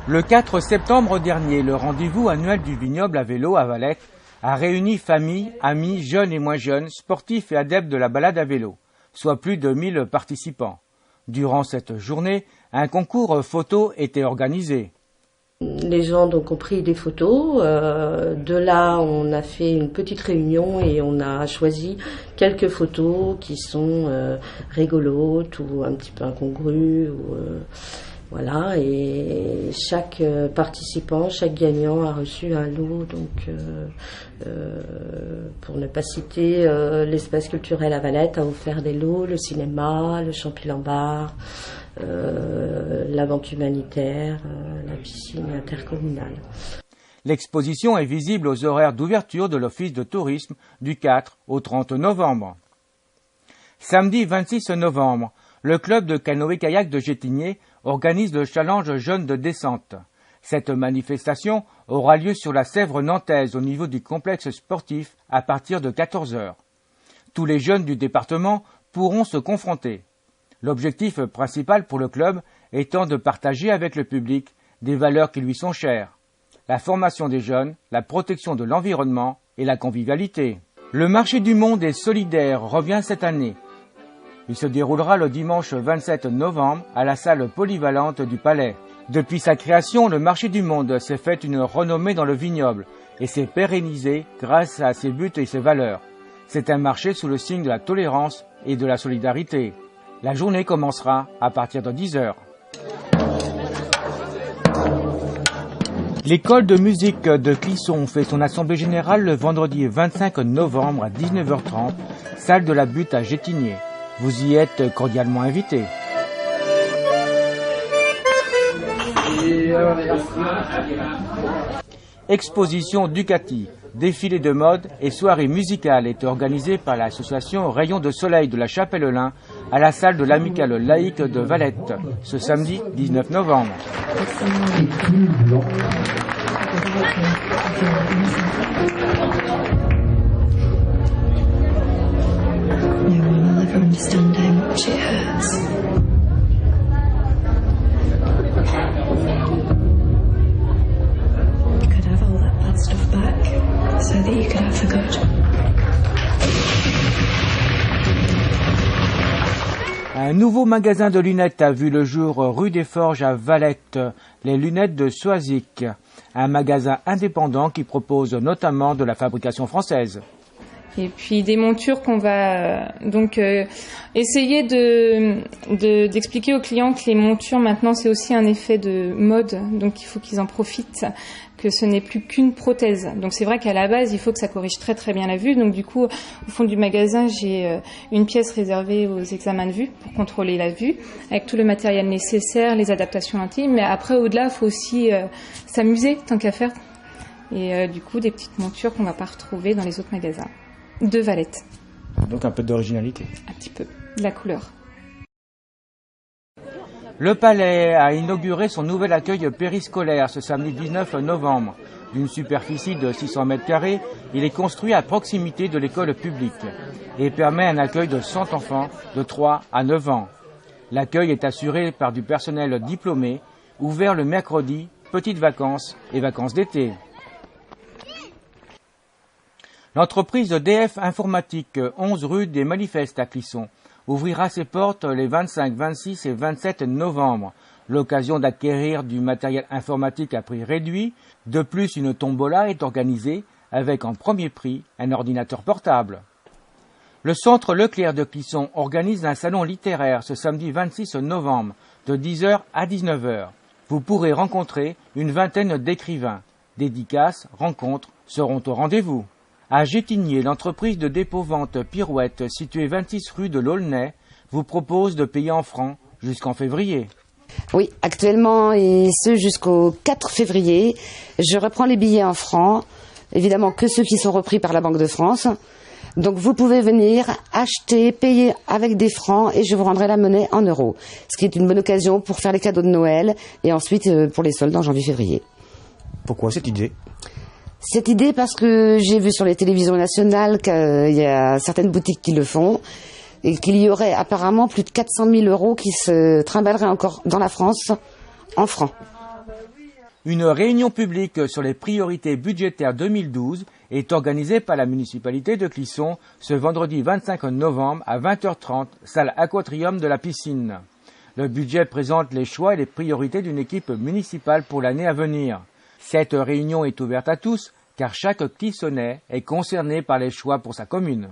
Le 4 septembre dernier, le rendez-vous annuel du vignoble à vélo à Valette a réuni familles, amis, jeunes et moins jeunes, sportifs et adeptes de la balade à vélo, soit plus de 1000 participants. Durant cette journée, un concours photo était organisé. Les gens donc ont pris des photos, de là on a fait une petite réunion et on a choisi quelques photos qui sont rigolotes ou un petit peu incongrues. Voilà, et chaque participant, chaque gagnant a reçu un lot, donc pour ne pas citer, l'espace culturel à Valette a offert des lots, le cinéma, le Champy-Lambard, la banque humanitaire, la piscine intercommunale. L'exposition est visible aux horaires d'ouverture de l'Office de tourisme du 4 au 30 novembre. Samedi 26 novembre, le club de canoë-kayak de Gétigné organise le challenge Jeunes de descente. Cette manifestation aura lieu sur la Sèvre nantaise au niveau du complexe sportif à partir de 14 h. Tous les jeunes du département pourront se confronter. L'objectif principal pour le club étant de partager avec le public des valeurs qui lui sont chères. La formation des jeunes, la protection de l'environnement et la convivialité. Le marché du monde est solidaire revient cette année. Il se déroulera le dimanche 27 novembre à la salle polyvalente du Palais. Depuis sa création, le marché du monde s'est fait une renommée dans le vignoble et s'est pérennisé grâce à ses buts et ses valeurs. C'est un marché sous le signe de la tolérance et de la solidarité. La journée commencera à partir de 10 h. L'école de musique de Clisson fait son assemblée générale le vendredi 25 novembre à 19 h 30, salle de la Butte à Gétigné. Vous y êtes cordialement invités. Exposition Ducati, défilé de mode et soirée musicale est organisée par l'association Rayon de Soleil de la Chapelle-Lin à la salle de l'Amicale laïque de Valette, ce samedi 19 novembre. Understand how much it hurts. You could have all that bad stuff back, so that you could have the good. Un nouveau magasin de lunettes a vu le jour rue des Forges à Valette, les lunettes de Soisic, un magasin indépendant qui propose notamment de la fabrication française. Et puis des montures qu'on va essayer d'expliquer aux clients que les montures maintenant c'est aussi un effet de mode, donc il faut qu'ils en profitent, que ce n'est plus qu'une prothèse. Donc c'est vrai qu'à la base il faut que ça corrige très très bien la vue. Donc du coup au fond du magasin j'ai une pièce réservée aux examens de vue pour contrôler la vue, avec tout le matériel nécessaire, les adaptations intimes. Mais après au-delà il faut aussi s'amuser tant qu'à faire. Et du coup des petites montures qu'on ne va pas retrouver dans les autres magasins. De Valette. Donc un peu d'originalité. Un petit peu, de la couleur. Le Palais a inauguré son nouvel accueil périscolaire ce samedi 19 novembre. D'une superficie de 600 m², il est construit à proximité de l'école publique et permet un accueil de 100 enfants de 3 à 9 ans. L'accueil est assuré par du personnel diplômé, ouvert le mercredi, petites vacances et vacances d'été. L'entreprise DF Informatique, 11 rue des Manifestes à Clisson, ouvrira ses portes les 25, 26 et 27 novembre. L'occasion d'acquérir du matériel informatique à prix réduit. De plus, une tombola est organisée avec en premier prix un ordinateur portable. Le centre Leclerc de Clisson organise un salon littéraire ce samedi 26 novembre de 10 h à 19 h. Vous pourrez rencontrer une vingtaine d'écrivains. Dédicaces, rencontres seront au rendez-vous. À Gétigné, l'entreprise de dépôt-vente Pirouette, située 26 rue de l'Aulnay, vous propose de payer en francs jusqu'en février. Oui, actuellement, et ce jusqu'au 4 février, je reprends les billets en francs, évidemment que ceux qui sont repris par la Banque de France. Donc vous pouvez venir acheter, payer avec des francs et je vous rendrai la monnaie en euros. Ce qui est une bonne occasion pour faire les cadeaux de Noël et ensuite pour les soldes en janvier-février. Pourquoi cette idée ? Cette idée parce que j'ai vu sur les télévisions nationales qu'il y a certaines boutiques qui le font et qu'il y aurait apparemment plus de 400 000 € qui se trimballeraient encore dans la France en francs. Une réunion publique sur les priorités budgétaires 2012 est organisée par la municipalité de Clisson ce vendredi 25 novembre à 20h30, salle Aquatrium de la Piscine. Le budget présente les choix et les priorités d'une équipe municipale pour l'année à venir. Cette réunion est ouverte à tous, car chaque Clissonnais est concerné par les choix pour sa commune.